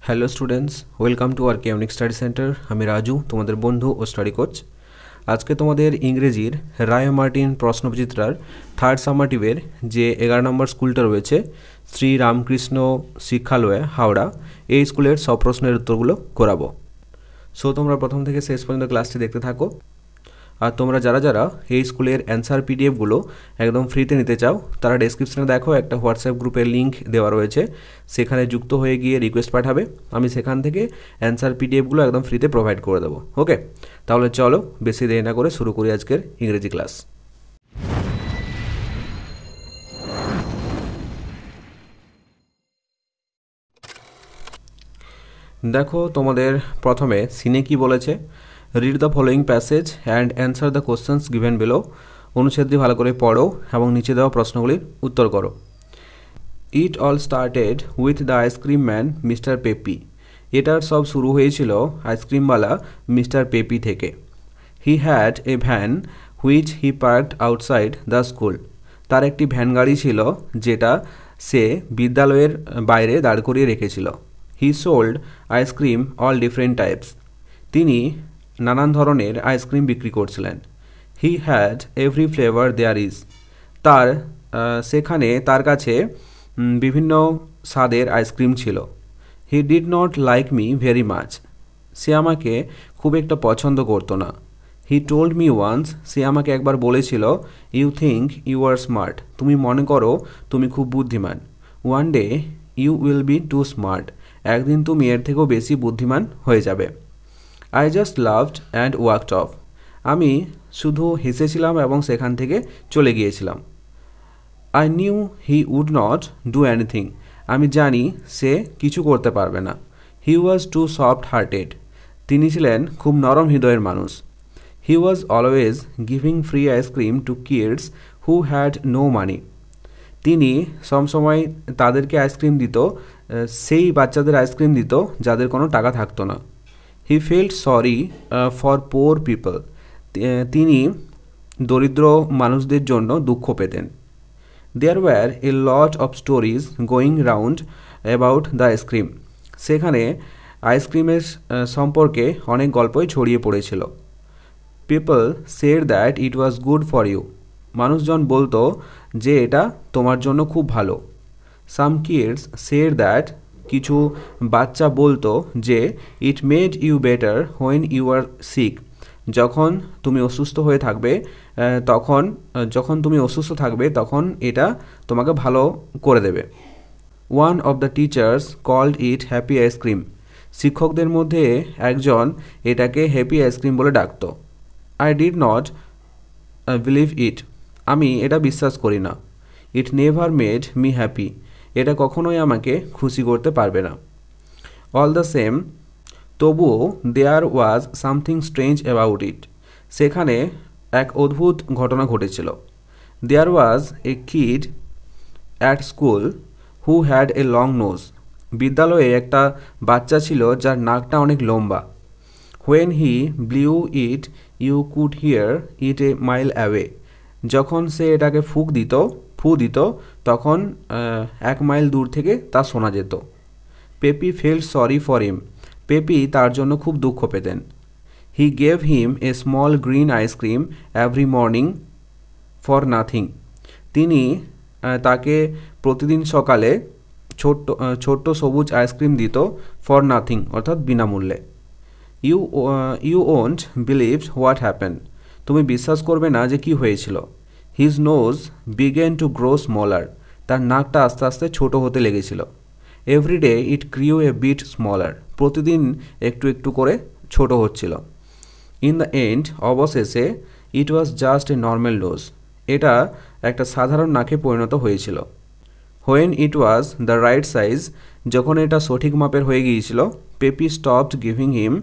Hello students, welcome to R K unique study centre. আমি রাজু, তোমাদের বন্ধু ও স্টাডি কোচ। আজকে তোমাদের ইংরেজির রায় মার্টিন প্রশ্নবিচিত্রার থার্ড সামাটিভের যে 11 নম্বর স্কুলটা রয়েছে, শ্রী রামকৃষ্ণ শিক্ষালয় হাওড়া, এই স্কুলের সব প্রশ্নের উত্তরগুলো করাবো। সো তোমরা প্রথম থেকে শেষ পর্যন্ত ক্লাসটি দেখতে থাকো। আর তোমরা যারা যারা এই স্কুলের অ্যান্সার পিডিএফগুলো একদম ফ্রিতে নিতে চাও, তারা ডেসক্রিপশনে দেখো একটা হোয়াটসঅ্যাপ গ্রুপের লিঙ্ক দেওয়া রয়েছে, সেখানে যুক্ত হয়ে গিয়ে রিকোয়েস্ট পাঠাবে, আমি সেখান থেকে অ্যান্সার পিডিএফগুলো একদম ফ্রিতে প্রোভাইড করে দেবো। ওকে, তাহলে চলো বেশি দেরি না করে শুরু করি আজকের ইংরেজি ক্লাস। দেখো তোমাদের প্রথমে সিনে কি বলেছে, read the following passage and answer the questions given below. অনুচ্ছেদটি ভালো করে পড়ো এবং নিচে দেওয়া প্রশ্নগুলির উত্তর করো। It all started with the ice cream man mister Peppy. এটার সব শুরু হয়েছিল আইসক্রিমওয়ালা মিস্টার পেপি থেকে। He had a van which he parked outside the school. তার একটি ভ্যান গাড়ি ছিল যেটা সে বিদ্যালয়ের বাইরে দাঁড় করিয়ে রেখেছিল। He sold ice cream all different types. তিনি নানান ধরনের আইসক্রিম বিক্রি করছিলেন। He had every flavour there is. সেখানে তার কাছে বিভিন্ন স্বাদের আইসক্রিম ছিল। He did not like me very much. সে আমাকে খুব একটা পছন্দ করতো না। He told me once. সে আমাকে একবার বলেছিল, you think you are smart. তুমি মনে করো তুমি খুব বুদ্ধিমান। One day you will be too smart. একদিন তুমি এর থেকেও বেশি বুদ্ধিমান হয়ে যাবে। I just loved and walked off. আমি শুধু হেসেছিলাম এবং সেখান থেকে চলে গিয়েছিলাম। I knew he would not do anything. আমি জানি সে কিছু করতে পারবে না। He was too soft hearted. তিনি ছিলেন খুব নরম হৃদয়ের মানুষ। He was always giving free ice cream to kids who had no money. তিনি সবসময় তাদেরকে আইসক্রিম দিত, সেই বাচ্চাদের আইসক্রিম দিত যাদের কোনো টাকা থাকতো না। He felt sorry for poor people. তিনি দরিদ্র মানুষদের জন্য দুঃখ পেতেন। There were a lot of stories going round about the ice cream. সেখানে আইসক্রিমের সম্পর্কে অনেক গল্পই ছড়িয়ে পড়েছিল। People said that it was good for you. মানুষজন বলতো যে এটা তোমার জন্য খুব ভালো। Some kids said that. কিছু বাচ্চা বলতো যে it made you better when you are sick. যখন তুমি অসুস্থ থাকবে তখন এটা তোমাকে ভালো করে দেবে। One of the teachers called it happy ice cream. শিক্ষকদের মধ্যে একজন এটাকে হ্যাপি আইসক্রিম বলে ডাকত। I did not believe it. আমি এটা বিশ্বাস করি না। It never made me happy. এটা কখনোই আমাকে খুশি করতে পারবে না। অল দ্য সেম, তবুও there was something strange about it. সেখানে এক অদ্ভুত ঘটনা ঘটেছিল। There was a kid at school who had a long nose. বিদ্যালয়ে একটা বাচ্চা ছিল যার নাকটা অনেক লম্বা। When he blew it you could hear it a mile away. যখন সে এটাকে ফু দিত তখন 1 মাইল দূর থেকে তা শোনা যেত। Peppy felt sorry for him. Peppy তার জন্য খুব দুঃখ পেতেন। He gave him a small green ice cream every morning for nothing. তিনি তাকে প্রতিদিন সকালে ছোট্ট সবুজ আইসক্রিম দিত, ফর নাথিং অর্থাৎ বিনামূল্যে। You won't believe what happen. তুমি বিশ্বাস করবে না যে কি হয়েছিল। His nose began to grow smaller. তার নাকটা আস্তে আস্তে ছোট হতে লেগেছিল। Everyday it grew a bit smaller. প্রতিদিন একটু একটু করে ছোট হচ্ছিল। ইন দ্য এন্ড, অবশেষে, it was just a normal nose. এটা একটা সাধারণ নাকে পরিণত হয়েছিল। When it was the right size. যখন এটা সঠিক মাপের হয়ে গিয়েছিল, Peppy stopped giving him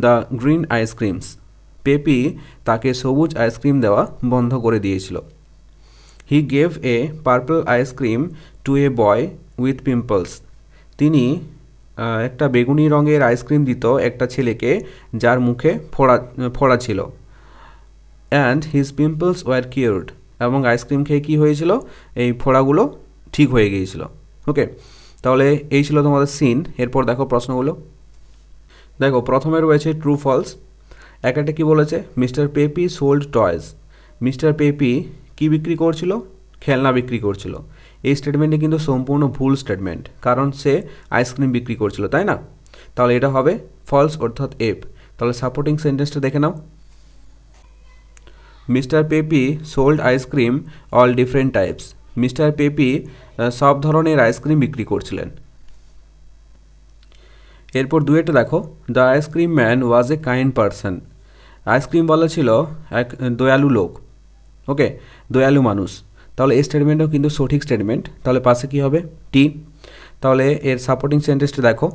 the green ice creams. Peppy তাকে সবুজ আইসক্রিম দেওয়া বন্ধ করে দিয়েছিল। He gave a purple ice cream to a boy with pimples. তিনি একটা বেগুনি রঙের আইসক্রিম দিত একটা ছেলেকে যার মুখে ফোড়া ছিল। And his pimples were cured. এবং আইসক্রিম খেয়ে কী হয়েছিল, এই ফোড়াগুলো ঠিক হয়ে গিয়েছিল। ওকে, তাহলে এই ছিল তোমাদের সিন। এরপর দেখো প্রশ্নগুলো। দেখো প্রথমে রয়েছে ট্রু ফলস। একটা কি বলেছে, mister peppy sold toys. Mister Pepi কি বিক্রি করছিল, খেলনা বিক্রি করছিল। এই স্টেটমেন্টে কিন্তু সম্পূর্ণ ভুল স্টেটমেন্ট, কারণ সে আইসক্রিম বিক্রি করছিল, তাই না? তাহলে এটা হবে ফলস অর্থাৎ এফ। তাহলে সাপোর্টিং সেন্টেন্সটা দেখে নাও। Mister peppy sold ice cream all different types. Mister Peppy সব ধরনের আইসক্রিম বিক্রি করছিলেন। এরপর দুয়েটা দেখো, the ice cream man was a kind person. আইসক্রিমওয়ালা ছিল এক দয়ালু লোক। ওকে, দয়ালু মানুষ। তাহলে এই স্টেটমেন্টও কিন্তু সঠিক স্টেটমেন্ট। তাহলে পাশে কি হবে, টি। তাহলে এর সাপোর্টিং সেন্টেন্সটা দেখো।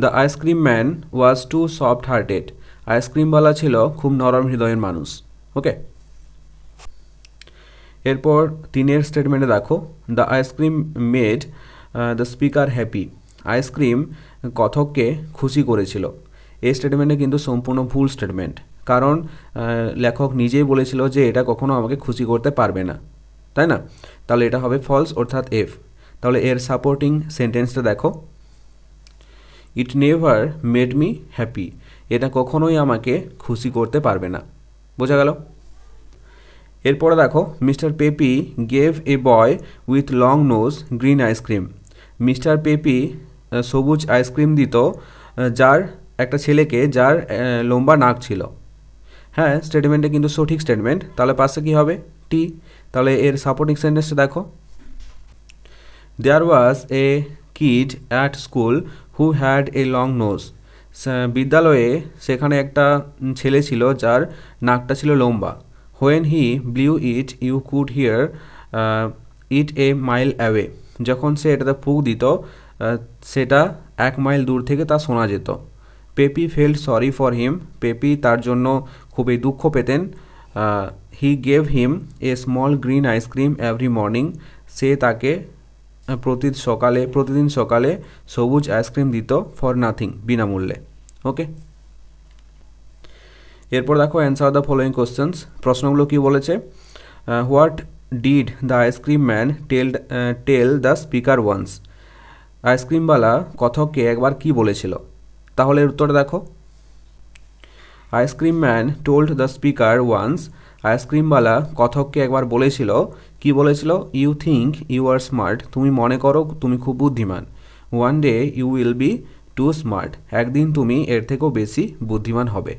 The ice cream man was too soft hearted. আইসক্রিমওয়ালা ছিল খুব নরম হৃদয়ের মানুষ। ওকে, এরপর তিনের স্টেটমেন্টে দেখো, the ice cream made the speaker happy. Ice cream কথককে খুশি করেছিল। এই স্টেটমেন্টে কিন্তু সম্পূর্ণ ভুল স্টেটমেন্ট, কারণ লেখক নিজেই বলেছিল যে এটা কখনো আমাকে খুশি করতে পারবে না, তাই না? তাহলে এটা হবে ফলস অর্থাৎ এফ। তাহলে এর সাপোর্টিং সেন্টেন্সটা দেখো। ইট নেভার মেড মি হ্যাপি। এটা কখনোই আমাকে খুশি করতে পারবে না। বোঝা গেল? এরপরে দেখো, mister Pepi gave a boy with long nose green ice cream. Mister Pepi সবুজ আইসক্রিম দিত যার একটা ছেলেকে যার লম্বা নাক ছিল। হ্যাঁ, স্টেটমেন্টে কিন্তু সঠিক স্টেটমেন্ট। তাহলে পাশে কী হবে, টি। তাহলে এর সাপোর্টিং সেন্টেন্সটা দেখো। There was a kid at school who had a long nose. বিদ্যালয়ে সেখানে একটা ছেলে ছিল যার নাকটা ছিল লম্বা। When he blew it you could hear it a mile away. যখন সে এটাতে ফুঁক দিত সেটা 1 মাইল দূর থেকে তা শোনা যেত। Peppy felt sorry for him. Peppy তার জন্য খুবই দুঃখ পেতেন। He gave him a small green ice cream every morning. সে তাকে প্রতিদিন সকালে সবুজ আইসক্রিম দিত ফর নাথিং, বিনামূল্যে। ওকে, এরপর দেখো অ্যান্সার দ্য ফলোয়িং কোশ্চেন্স। প্রশ্নগুলো কি বলেছে, what did the ice cream man tell the speaker once. আইসক্রিমওয়ালা কথককে একবার কি বলেছিল? তাহলে উত্তর দেখো। Ice cream man told the speaker once. আইসক্রিমওয়ালা কথককে একবার বলেছিল, কি বলেছিল? You think you are smart. তুমি মনে করো তুমি খুব বুদ্ধিমান। One day you will be too smart. একদিন তুমি এর থেকেও বেশি বুদ্ধিমান হবে।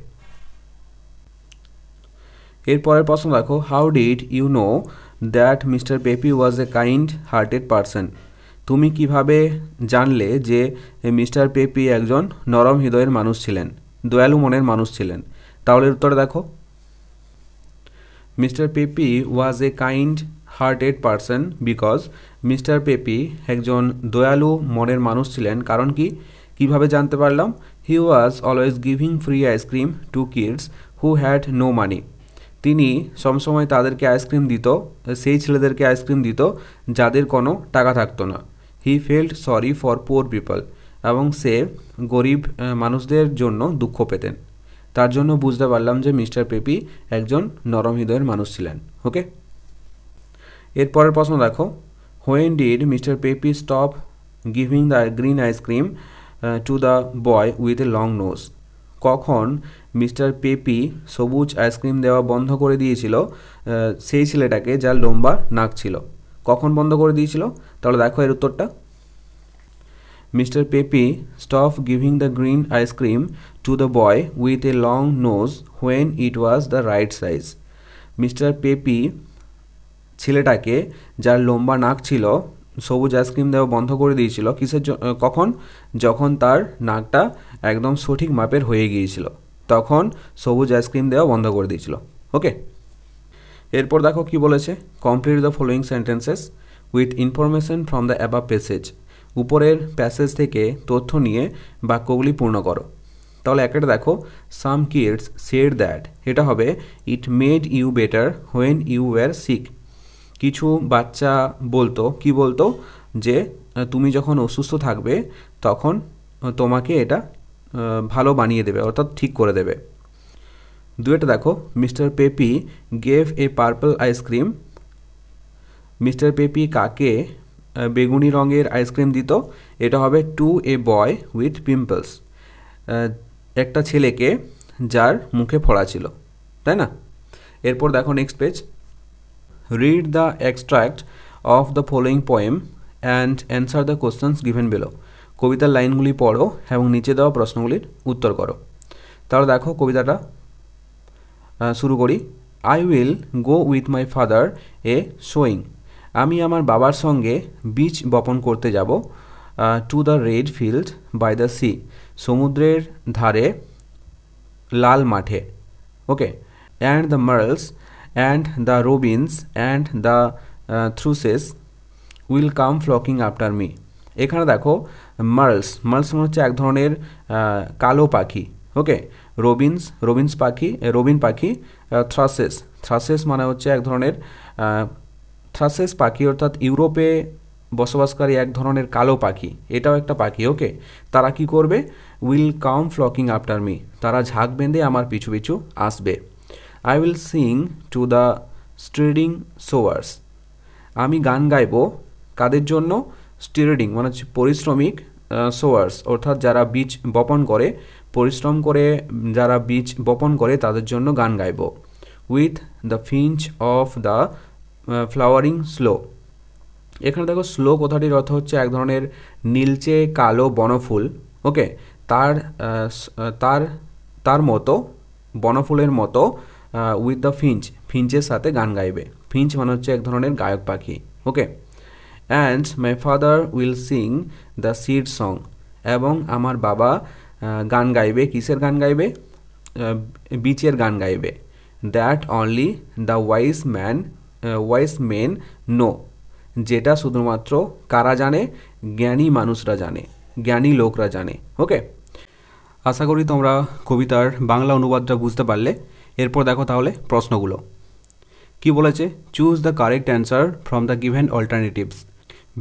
এরপরের প্রশ্ন দেখো, how did you know that mister Pepi was a kind hearted person. তুমি কিভাবে জানলে যে মিস্টার পেপি একজন নরম হৃদয়ের মানুষ ছিলেন, দয়ালু মনের মানুষ ছিলেন? তাহলে উত্তর দেখো। Mister Pepi was a kind hearted person because mister peppy একজন দয়ালু মনের মানুষ ছিলেন। কারণ কি, কিভাবে জানতে পারলাম? He was always giving free ice cream to kids who had no money. তিনি সবসময় তাদেরকে আইসক্রিম দিত, সেই ছেলেদেরকে আইসক্রিম দিত যাদের কোনো টাকা থাকতো না। He felt sorry for poor people. এবং সে গরিব মানুষদের জন্য দুঃখ পেতেন। তার জন্য বুঝতে পারলাম যে মিস্টার পেপি একজন নরম হৃদয়ের মানুষ ছিলেন। ওকে, এরপরের প্রশ্ন দেখো, when did mister Pepi stop giving the green ice cream to the boy with a long nose. কখন মিস্টার পেপি সবুজ আইসক্রিম দেওয়া বন্ধ করে দিয়েছিল সেই ছেলেটাকে যার লম্বা নাক ছিল? কখন বন্ধ করে দিয়েছিল? তাহলে দেখো এর উত্তরটা। Mister Pepi stop giving the green ice cream to the boy with a long nose when it was the right size. Mister Pepi ছেলেটাকে যার লম্বা নাক ছিল সবুজ আইসক্রিম দেওয়া বন্ধ করে দিয়েছিল কখন? যখন তার নাকটা একদম সঠিক মাপের হয়ে গিয়েছিল, তখন সবুজ আইসক্রিম দেওয়া বন্ধ করে দিয়েছিল। ওকে, এরপর দেখো কি বলেছে, complete the following sentences with information from the above passage. উপরের প্যাসেজ থেকে তথ্য নিয়ে বাক্যগুলি পূর্ণ করো। তাহলে একটা দেখো, সাম কিডস সেড দ্যাট। এটা হবে it made you better when you were sick. কিছু বাচ্চা বলতো, কি বলতো? যে তুমি যখন অসুস্থ থাকবে তখন তোমাকে এটা ভালো বানিয়ে দেবে, অর্থাৎ ঠিক করে দেবে। দুয়েটা দেখো, mister Pepi gave a purple ice cream. Mister Pepi কাকে বেগুনি রঙের আইসক্রিম দিত, এটা হবে to a boy with pimples, একটা ছেলেকে যার মুখে ফোড়া ছিল, তাই না? এরপর দেখো next page, read the extract of the following poem and answer the questions given below. কবিতার লাইনগুলি পড়ো এবং নিচে দেওয়া প্রশ্নগুলির উত্তর করো। তাহলে দেখো কবিতাটা শুরু করি। I will go with my father a sowing. আমি আমার বাবার সঙ্গে বীজ বপন করতে যাব। To the red field by the sea, সমুদ্রের ধারে লাল মাঠে। Okay, and the merles and the robins and the thrushes will come flocking after me. এখানে দেখো মার্লস মানে হচ্ছে এক ধরনের কালো পাখি। ওকে, রবিন পাখি। থ্রাসেস মানে হচ্ছে এক ধরনের থ্রাসেস পাখি, অর্থাৎ ইউরোপে বসবাসকারী এক ধরনের কালো পাখি, এটাও একটা পাখি। ওকে, তারা কি করবে? Will come flocking after me, তারা ঝাঁক বেঁধে আমার পিছু পিছু আসবে। I will sing to the stirring swords. আমি গান গাইব কাদের জন্য? স্টিরিং মানে হচ্ছে পরিশ্রমিক, সোয়ার্স অর্থাৎ যারা বীজ বপন করে, পরিশ্রম করে যারা বীজ বপন করে তাদের জন্য গান গাইব। With the Finch of the flowering slow. এখানে দেখো স্লো কথাটির অর্থ হচ্ছে এক ধরনের নীলচে কালো বনফুল। ওকে, তার মতো, বনফুলের মতো, উইথ দ্য ফিঞ্চের সাথে গান গাইবে। ফিঞ্চ মানে হচ্ছে এক ধরনের গায়ক পাখি। Okay, and my father will sing the seed song. এবং আমার বাবা গান গাইবে, কিসের গান গাইবে? বীচের গান গাইবে। That only the wise men know, যেটা শুধুমাত্র কারা জানে? জ্ঞানী মানুষরা জানে, জ্ঞানী লোকরা জানে। ওকে, আশা করি তোমরা কবিতার বাংলা অনুবাদটা বুঝতে পারলে। এরপর দেখো তাহলে প্রশ্নগুলো কি বলেছে। Choose the correct answer from the given alternatives.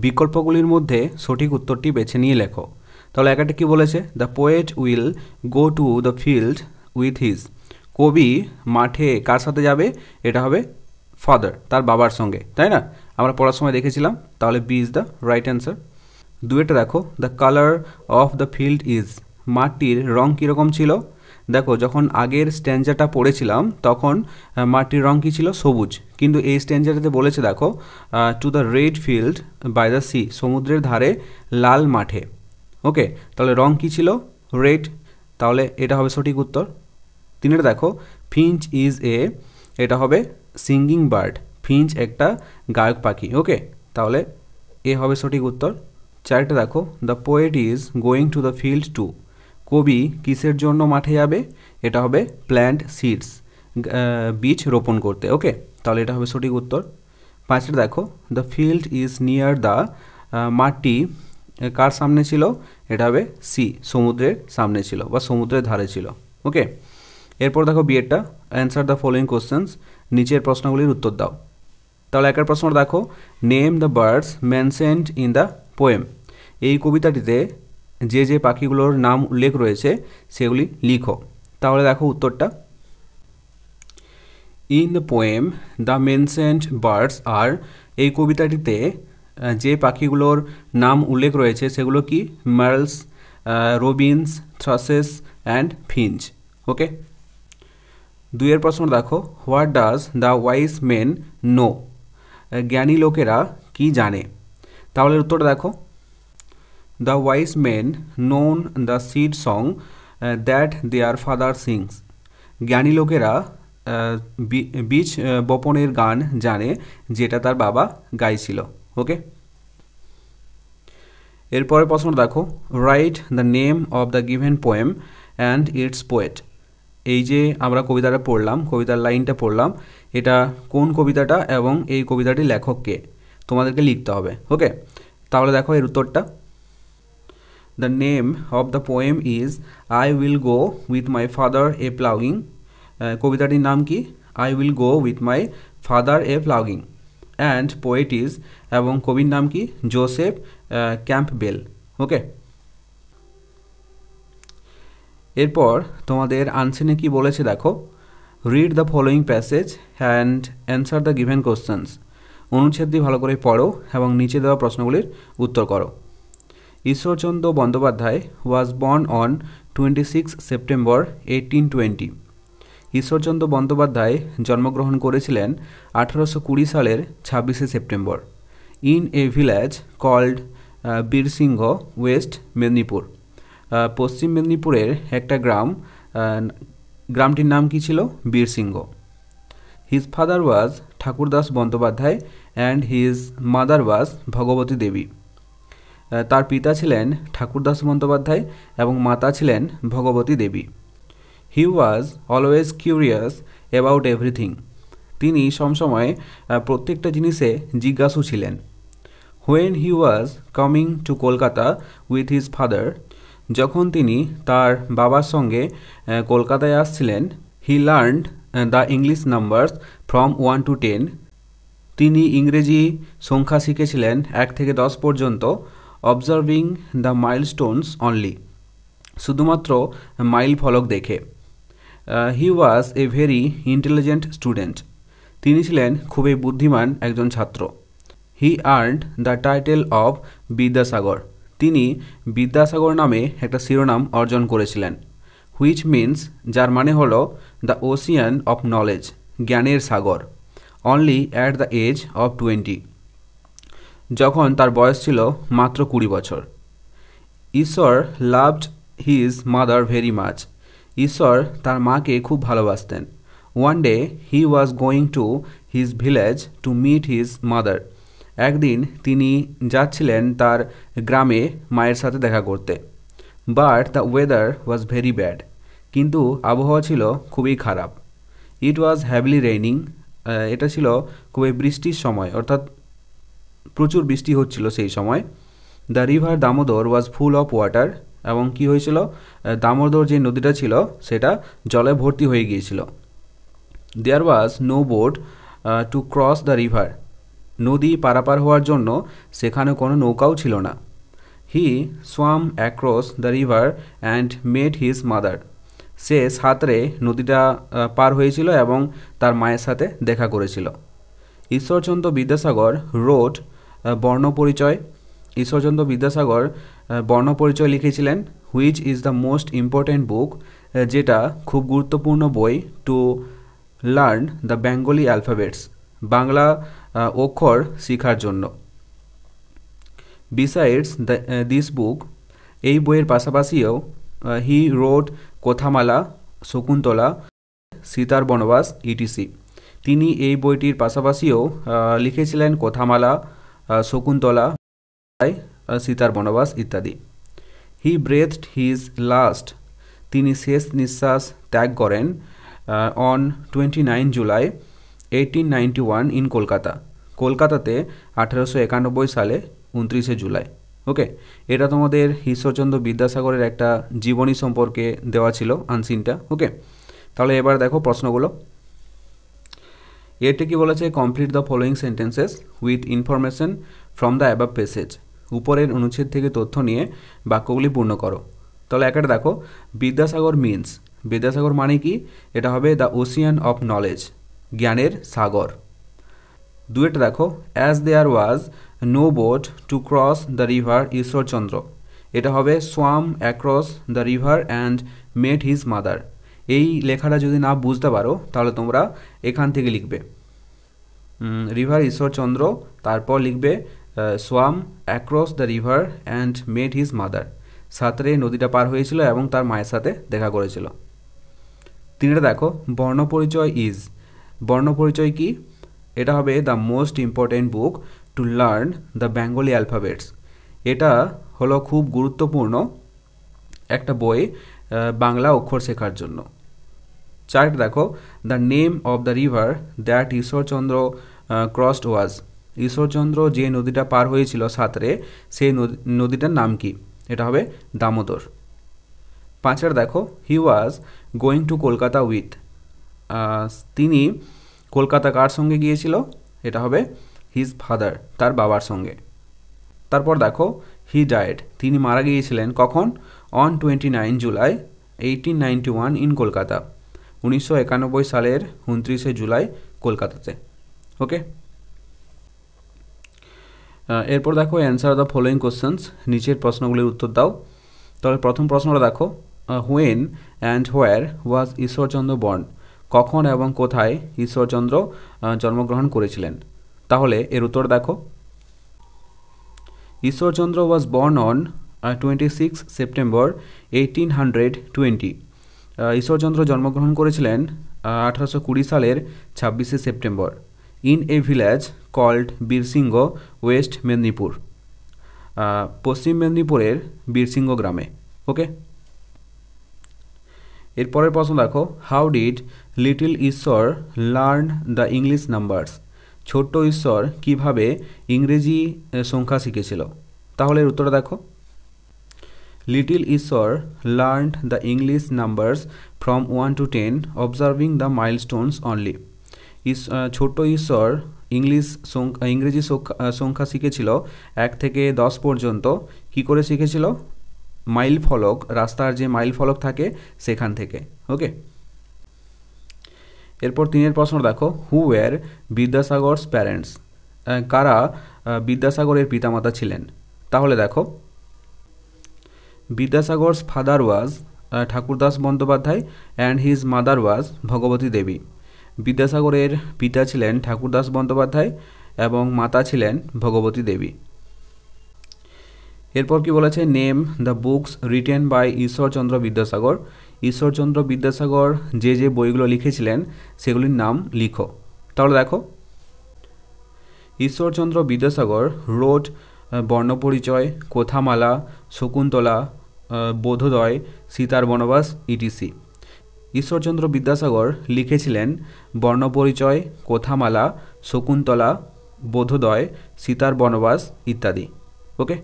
বিকল্পগুলির মধ্যে সঠিক উত্তরটি বেছে নিয়ে লেখো। তাহলে একটা কি বলেছে? The poet will go to the filled with his. কবি মাঠে কার সাথে যাবে? এটা হবে ফাদার, তার বাবার সঙ্গে, তাই না? আমরা পড়ার সময় দেখেছিলাম। তাহলে B is the right answer. দুয়েটা দেখো, the colour of the field is. মাঠটির রং কীরকম ছিল? দেখো যখন আগের স্ট্যান্ডারটা পড়েছিলাম তখন মাটির রং কী ছিল? সবুজ। কিন্তু এই স্ট্যান্ডারটাতে বলেছে দেখো to the red field by the sea, সমুদ্রের ধারে লাল মাঠে। ওকে, তাহলে রং কী ছিল? রেড। তাহলে এটা হবে সঠিক উত্তর। তিনেরটা দেখো, ফিঞ্চ ইজ এটা হবে সিঙ্গিং বার্ড। ফিঞ্চ একটা গায়ক পাখি। ওকে, তাহলে এ হবে সঠিক উত্তর। চারটা দেখো, the poet is going to the field to. কবি কিসের জন্য মাঠে যাবে? এটা হবে প্ল্যান্ট সিডস, বীজ রোপণ করতে। ওকে, তাহলে এটা হবে সঠিক উত্তর। পাঁচটা দেখো, the field is near the. মাঠটি কার সামনে ছিল? এটা হবে সি, সমুদ্রের সামনে ছিল বা সমুদ্রের ধারে ছিল। ওকে, এরপর দেখো বিয়েরটা, অ্যান্সার দ্য ফলোয়িং কোশ্চেন্স। নিচের প্রশ্নগুলির উত্তর দাও। তাহলে একের প্রশ্ন দেখো, name the birds mentioned in the poem. এই কবিতাটিতে যে যে পাখিগুলোর নাম উল্লেখ রয়েছে সেগুলি লিখো। তাহলে দেখো উত্তরটা, in the poem the mentioned birds are. এই কবিতাটিতে যে পাখিগুলোর নাম উল্লেখ রয়েছে সেগুলো কি? Merles, robins, thrushes and finch. Okay, দুইয়ের প্রশ্ন দেখো, what does the wise men know. জ্ঞানী লোকেরা কি জানে? তাহলে উত্তরটা দেখো, the wise men known the seed song that their father sings. জ্ঞানী লোকেরা বীজ বপনের গান জানে যেটা তার বাবা গাইছিল। ওকে, এরপরের প্রশ্ন দেখো, write the name of the given poem and it's poet. এই যে আমরা কবিতাটা পড়লাম, কবিতার লাইনটা পড়লাম, এটা কোন কবিতাটা এবং এই কবিতাটির লেখককে তোমাদেরকে লিখতে হবে। ওকে, তাহলে দেখো এর উত্তরটা, the name of the poem is I will go with my father a ploughing. কবিতাটির নাম কি? I will go with my father a ploughing. And poet is, এবং কবির নাম কি? Joseph Campbell. ওকে, এরপর তোমাদের আনসারে কি বলেছে দেখো, read the following passage and answer the given questions. অনুচ্ছেদটি ভালো করে পড়ো এবং নিচে দেওয়া প্রশ্নগুলির উত্তর করো। Ishwarchandra Bandyopadhyay was born on 26 September 1820। Ishwarchandra Bandyopadhyay জন্মগ্রহণ করেছিলেন 1820 সালের 26শে September in a village called Birsingha, west Medinipur. পশ্চিম মেদিনীপুরের একটা গ্রামটির নাম কি ছিল? Birsingha. His father was Thakurdas Bandyopadhyay and his mother was Bhagabati Devi. তার পিতা ছিলেন ঠাকুরদাস বন্দ্যোপাধ্যায় এবং মাতা ছিলেন Bhagabati Devi. He was always curious about everything. তিনি সবসময় প্রত্যেকটা জিনিসে জিজ্ঞাসু ছিলেন। When he was coming to Kolkata with his father, যখন তিনি তার বাবার সঙ্গে কলকাতায় আসছিলেন, he learned the English numbers from 1 to 10। তিনি ইংরেজি সংখ্যা শিখেছিলেন 1 থেকে 10 পর্যন্ত, অবজার্ভিং দ্য মাইলস্টোনস অনলি, শুধুমাত্র মাইল ফলক দেখে। He was a very intelligent student. তিনি ছিলেন খুবই বুদ্ধিমান একজন ছাত্র। He earned the title of Vidyasagar. তিনি বিদ্যাসাগর নামে একটা শিরোনাম অর্জন করেছিলেন। হুইচ মিন্স, যার মানে হলো দ্য ওশিয়ান অফ নলেজ, জ্ঞানের সাগর। Only at the age of 20, যখন তার বয়স ছিল মাত্র 20 বছর। Ishwar loved his mother very much. Ishwar তার মাকে খুব ভালোবাসতেন। One day he was going to his village to meet his mother. একদিন তিনি যাচ্ছিলেন তার গ্রামে মায়ের সাথে দেখা করতে। But the weather was very bad. কিন্তু আবহাওয়া ছিল খুবই খারাপ। It was heavily raining. এটা ছিল খুবই বৃষ্টির সময়, অর্থাৎ প্রচুর বৃষ্টি হচ্ছিল সেই সময়। The river Damodar was full of water. এবং কি হয়েছিল? দামোদর যে নদীটা ছিল সেটা জলে ভর্তি হয়ে গিয়েছিল। There was no boat to cross the river. নদী পারাপার হওয়ার জন্য সেখানে কোনো নৌকাও ছিল না। He swam across the river and met his mother. সে সাঁতরে নদীটা পার হয়েছিল এবং তার মায়ের সাথে দেখা করেছিল। ঈশ্বরচন্দ্র বিদ্যাসাগর রোড বর্ণপরিচয়। ঈশ্বরচন্দ্র বিদ্যাসাগর বর্ণপরিচয় লিখেছিলেন। Which is the most important book, যেটা খুব গুরুত্বপূর্ণ বই to learn the Bengali alphabets, Bangla অক্ষর শেখার জন্য। বিসাইডস দিস বুক, এই বইয়ের পাশাপাশিও হি রোড কথামালা, শকুন্তলা, সীতার বনবাস ইটিসি। তিনি এই বইটির পাশাপাশিও লিখেছিলেন কথামালা, শকুন্তলা, সীতার বনবাস ইত্যাদি। হি ব্রেথড হিজ লাস্ট, তিনি শেষ নিঃশ্বাস ত্যাগ করেন অন 29 জুলাই 1891 ইন কলকাতা, কলকাতাতে 1891 সালে 29শে জুলাই। ওকে, এটা তোমাদের ঈশ্বরচন্দ্র বিদ্যাসাগরের একটা জীবনী সম্পর্কে দেওয়া ছিল আনসিনটা। ওকে, তাহলে এবার দেখো প্রশ্নগুলো। এতে কি বলেছে? Complete the following sentences with information from the above passage. উপরের অনুচ্ছেদ থেকে তথ্য নিয়ে বাক্যগুলি পূর্ণ করো। তাহলে একটা দেখো, বিদ্যাসাগর মিন্স, বিদ্যাসাগর মানে কি? এটা হবে দ্য ওশিয়ান অফ নলেজ, জ্ঞানের সাগর। দুয়েটা দেখো, as there was no boat to cross the river Ishwarchandra, এটা হবে swam across the river and met his mother. এই লেখাটা যদি না বুঝতে পারো তাহলে তোমরা এখান থেকে লিখবে রিভার ঈশ্বরচন্দ্র, তারপর লিখবে swam across the river and met his mother, সাঁতরে নদীটা পার হয়েছিল এবং তার মায়ের সাথে দেখা করেছিল। তিনটা দেখো, বর্ণপরিচয় ইজ, বর্ণপরিচয় কি? এটা হবে the most important book to learn the Bengali alphabets, এটা হলো খুব গুরুত্বপূর্ণ একটা বই বাংলা অক্ষর শেখার জন্য। চারটা দেখো, the name of the river that Ishwarchandra crossed was, Ishwarchandra যে নদীটা পার হয়েছিল সাঁতরে, সেই নদীটার নাম কি? এটা হবে দামোদর। পাঁচটা দেখো, he was going to Kolkata with, তিনি কলকাতা কার সঙ্গে গিয়েছিল? এটা হবে হিজ ফাদার, তার বাবার সঙ্গে। তারপর দেখো, হি ডায়েড, তিনি মারা গিয়েছিলেন কখন? অন 29 জুলাই 1891 ইন কলকাতা, 1991 সালের 29শে জুলাই কলকাতাতে। ওকে, এরপর দেখো অ্যান্সার দ্য ফলোয়িং কোশ্চেন্স, নিচের প্রশ্নগুলির উত্তর দাও। তাহলে প্রথম প্রশ্নটা দেখো, when and where was Ishwarchandra born, কখন এবং কোথায় ঈশ্বরচন্দ্র জন্মগ্রহণ করেছিলেন। তাহলে এর উত্তর দেখো, Ishwarchandra was born on 26 September 1820। Ishwarchandra জন্মগ্রহণ করেছিলেন 1820 সালের 26শে September in a village called Birsingha, west Medinipur, পশ্চিম মেদিনীপুরের বীরসিংহ গ্রামে। ওকে, এরপরের প্রশ্ন দেখো, how did little Ishwar learn the English numbers, ছোট্ট ঈশ্বর কিভাবে ইংরেজি সংখ্যা শিখেছিল। তাহলে এর উত্তরটা দেখো, লিটল ঈশ্বর learned the English numbers from 1 to 10 observing the milestones only. ছোট্ট ঈশ্বর ইংরেজি সংখ্যা শিখেছিল 1 থেকে 10 পর্যন্ত। কি করে শিখেছিল? মাইল ফলক, রাস্তার যে মাইল ফলক থাকে সেখান থেকে। ওকে, এরপর 3 প্রশ্ন দেখো, হু ওয়্যার বিদ্যাসাগরস প্যারেন্টস, কারা বিদ্যাসাগরের পিতামাতা ছিলেন। তাহলে দেখো, Vidyasagar's father was Thakurdas Bandyopadhyay and his mother was Bhagabati Devi. বিদ্যাসাগরের পিতা ছিলেন ঠাকুরদাস বন্দ্যোপাধ্যায় এবং মাতা ছিলেন ভগবতী দেবী। এরপর কি বলেছে, name the books written by Ishwarchandra Vidyasagar, Ishwarchandra Vidyasagar যে যে বইগুলো লিখেছিলেন সেগুলির নাম লিখো। তাহলে দেখো, ঈশ্বরচন্দ্র বিদ্যাসাগর রোড বর্ণপরিচয়, কথামালা, শকুন্তলা, বোধোদয়, সীতার বনবাস ইটিসি। ঈশ্বরচন্দ্র বিদ্যাসাগর লিখেছিলেন বর্ণপরিচয়, কথামালা, শকুন্তলা, বোধোদয়, সীতার বনবাস ইত্যাদি। ওকে,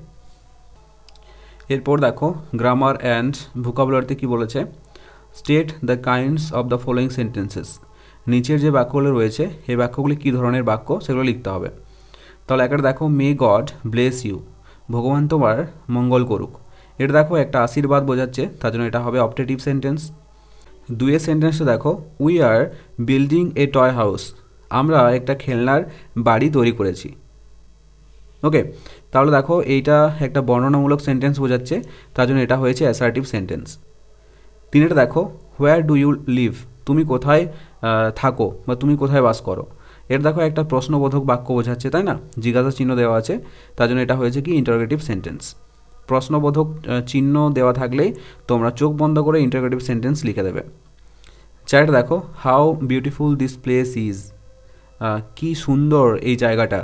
এরপর দেখো, গ্রামার অ্যান্ড ভোকাবুলারিতে কি বলেছে, state the kinds of the following sentences, নিচের যে বাক্যগুলো রয়েছে এই বাক্যগুলি কী ধরনের বাক্য সেগুলো লিখতে হবে। তাহলে একটা দেখো, মে গড ব্লেস ইউ, ভগবান তোমার মঙ্গল করুক। এটা দেখো একটা আশীর্বাদ বোঝাচ্ছে, তার জন্য এটা হবে অপটেটিভ সেন্টেন্স। 2 সেন্টেন্সটা দেখো, we are building A toy house, আমরা একটা খেলনার বাড়ি তৈরি করেছি। ওকে, তাহলে দেখো এইটা একটা বর্ণনামূলক সেন্টেন্স বোঝাচ্ছে, তার জন্য এটা হয়েছে অ্যাসার্টিভ সেন্টেন্স। 3টা দেখো, হোয়ার ডু ইউ লিভ, তুমি কোথায় থাকো বা তুমি কোথায় বাস করো। এটা দেখো একটা প্রশ্নবোধক বাক্য বোঝাচ্ছে, তাই না, জিজ্ঞাসা চিহ্ন দেওয়া আছে, তার জন্য এটা হয়েছে কি ইন্টারোগেটিভ সেন্টেন্স। প্রশ্নবোধক চিহ্ন দেওয়া থাকলেই তোমরা চোখ বন্ধ করে ইন্টারোগেটিভ সেন্টেন্স লিখে দেবে। 4টা দেখো, how beautiful this place is, কি সুন্দর এই জায়গাটা।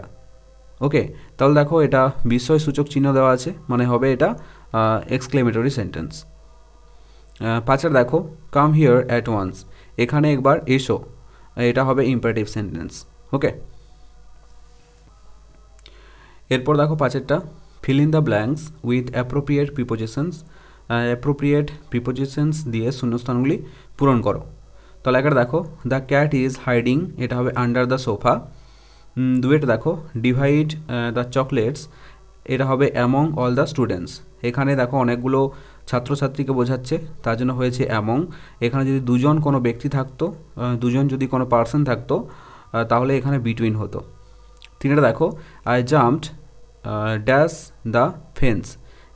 ওকে, তাহলে দেখো এটা বিস্ময়সূচক চিহ্ন দেওয়া আছে, মানে হবে এটা এক্সক্লেমেটরি সেন্টেন্স। 5টা দেখো, কাম হিয়ার অ্যাট ওয়ান্স, এখানে একবার এসো, এটা হবে ইম্পারেটিভ সেন্টেন্স। ওকে, এরপর দেখো 5টা, feel in the blanks with appropriate prepositions, appropriate prepositions দিয়ে শূন্যস্থানগুলি পূরণ করো। তাহলে একটা দেখো, দ্য ক্যাট ইজ হাইডিং, এটা হবে আন্ডার দ্য সোফা। 2টা দেখো, ডিভাইড দ্য চকলেটস, এটা হবে অ্যামং অল দ্য স্টুডেন্টস। এখানে দেখো অনেকগুলো ছাত্রছাত্রীকে বোঝাচ্ছে, তার জন্য হয়েছে অ্যামং। এখানে যদি দুজন কোনো ব্যক্তি থাকতো, দুজন যদি কোনো পার্সন থাকতো, তাহলে এখানে বিটুইন হতো। 3টা দেখো, I jumped dash the fence,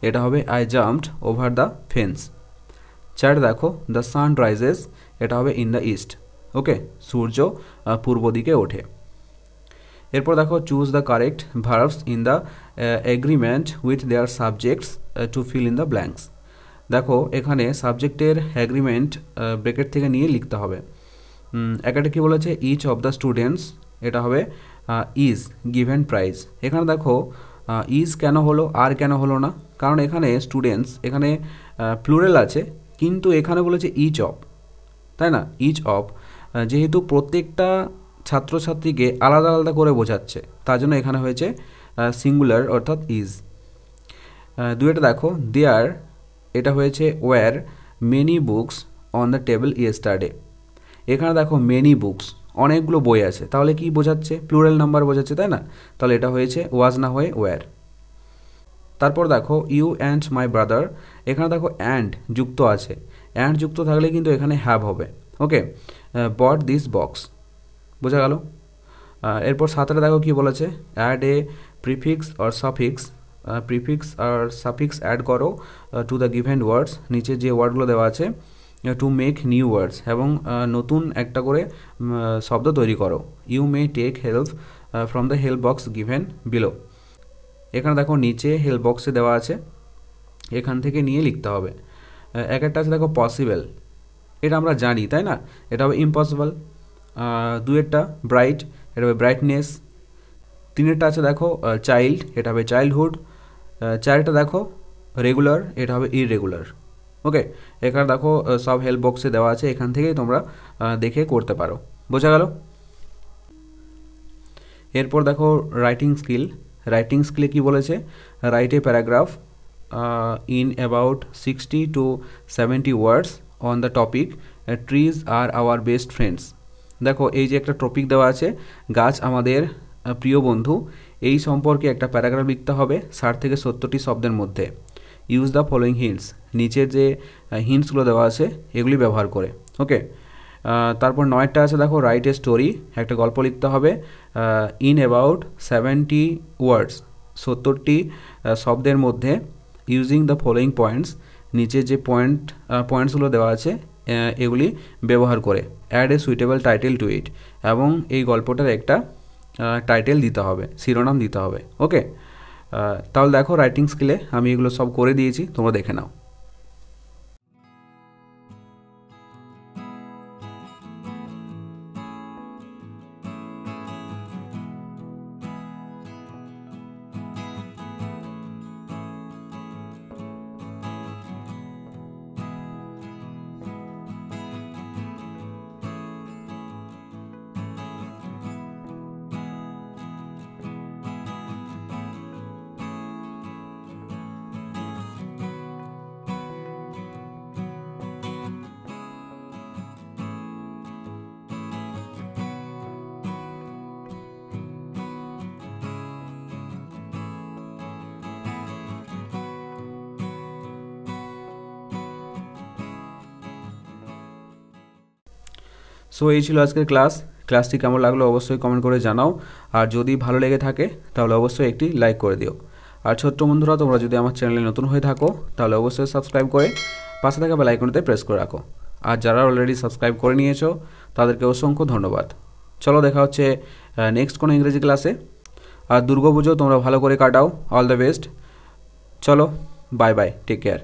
এটা হবে I jumped over the fence. 4টা দেখো, দ্য সান রাইজেস, এটা হবে ইন দ্য ইস্ট। ওকে, সূর্য পূর্ব দিকে ওঠে। এরপর দেখো, choose the correct verbs in the agreement with their subjects to fill in the blanks. দেখো এখানে সাবজেক্টের অ্যাগ্রিমেন্ট ব্রেকেট থেকে নিয়ে লিখতে হবে। একটা কী বলেছে, ইচ অফ দ্য স্টুডেন্টস, এটা হবে ইজ গিভেন প্রাইজ। এখানে দেখো ইজ কেন হলো আর কেন হলো না, কারণ এখানে স্টুডেন্টস এখানে প্লুরাল আছে, কিন্তু এখানে বলেছে ইচ অফ, তাই না, ইচ অফ যেহেতু প্রত্যেকটা ছাত্রছাত্রীকে আলাদা আলাদা করে বোঝাচ্ছে, তার জন্য এখানে হয়েছে সিঙ্গুলার অর্থাৎ ইজ। 2টা দেখো, দেয়ার, এটা হয়েছে were many books on the table yesterday. এখানে দেখো মেনি বুকস, অনেকগুলো বই আছে, তাহলে কি বোঝাচ্ছে, প্লুরাল নাম্বার বোঝাচ্ছে, তাই না, তাহলে এটা হয়েছে ওয়াজ না হয়ে ওয়্যার। তারপর দেখো, ইউ অ্যান্ড মাই ব্রাদার, এখানে দেখো অ্যান্ড যুক্ত আছে, অ্যান্ড যুক্ত থাকলে কিন্তু এখানে হ্যাভ হবে। ওকে, বট দিস বক্স, বোঝা গেল। এরপর 7টা দেখো কি বলেছে, অ্যাড এ প্রিফিক্স আর সাফিক্স অ্যাড করো টু দ্য গিভেন ওয়ার্ডস, নিচে যে ওয়ার্ডগুলো দেওয়া আছে, টু মেক নিউ ওয়ার্ডস, এবং নতুন একটা করে শব্দ তৈরি করো। You may take help from the help box given below. এখানে দেখো নিচে হেল্প বক্সে দেওয়া আছে, এখান থেকে নিয়ে লিখতে হবে। এক একটা আছে দেখো পসিবল, এটা আমরা জানি তাই না, এটা হবে ইম্পসিবল। দুয়েরটা ব্রাইট, এটা হবে ব্রাইটনেস। তিনেরটা আছে দেখো চাইল্ড, এটা হবে চাইল্ডহুড। চারেরটা দেখো রেগুলার, এটা হবে ইররেগুলার। ওকে, এখানে দেখো সব হেল্প বক্সে দেওয়া আছে, এখান থেকেই তোমরা দেখে করতে পারো। বোঝা গেল? এরপর দেখো রাইটিং স্কিলে কি বলেছে, write a paragraph in about 60 to 70 words on the topic trees are our best friends. দেখো এই যে একটা টপিক দেওয়া আছে, গাছ আমাদের প্রিয় বন্ধু, এই সম্পর্কে একটা প্যারাগ্রাফ লিখতে হবে 60 থেকে 70টি শব্দের মধ্যে। ইউজ দ্য ফলোয়িং হিন্টস, নিচের যে হিন্টসগুলো দেওয়া আছে এগুলি ব্যবহার করে। ওকে, তারপর 9টা আছে দেখো রাইট এ স্টোরি, একটা গল্প লিখতে হবে ইন অ্যাবাউট 70 ওয়ার্ডস, 70টি শব্দের মধ্যে। ইউজিং দ্য ফলোয়িং পয়েন্টস, নিচে যে পয়েন্টসগুলো দেওয়া আছে এগুলি ব্যবহার করে। Add a suitable title to it, এবং এই গল্পটার একটা টাইটেল দিতে হবে, শিরোনাম দিতে হবে। ওকে, তাহলে দেখো রাইটিং স্কিলে আমি এগুলো সব করে দিয়েছি, তোমরা দেখে নাও। সো এই ছিল আজকের ক্লাসটি কেমন লাগলো অবশ্যই কমেন্ট করে জানাও, আর যদি ভালো লেগে থাকে তাহলে অবশ্যই একটি লাইক করে দিও। আর ছোট্ট বন্ধুরা, তোমরা যদি আমার চ্যানেলে নতুন হয়ে থাকো তাহলে অবশ্যই সাবস্ক্রাইব করে পাশে থাকা বেল আইকনটিতে প্রেস করে রাখো। আর যারা অলরেডি সাবস্ক্রাইব করে নিয়েছো তাদেরকে অসংখ্য ধন্যবাদ। চলো দেখা হচ্ছে নেক্সট কোনো ইংরেজি ক্লাসে। আর দুর্গাপুজো তোমরা ভালো করে কাটাও। All the best. চলো, বাই বাই, টেক কেয়ার।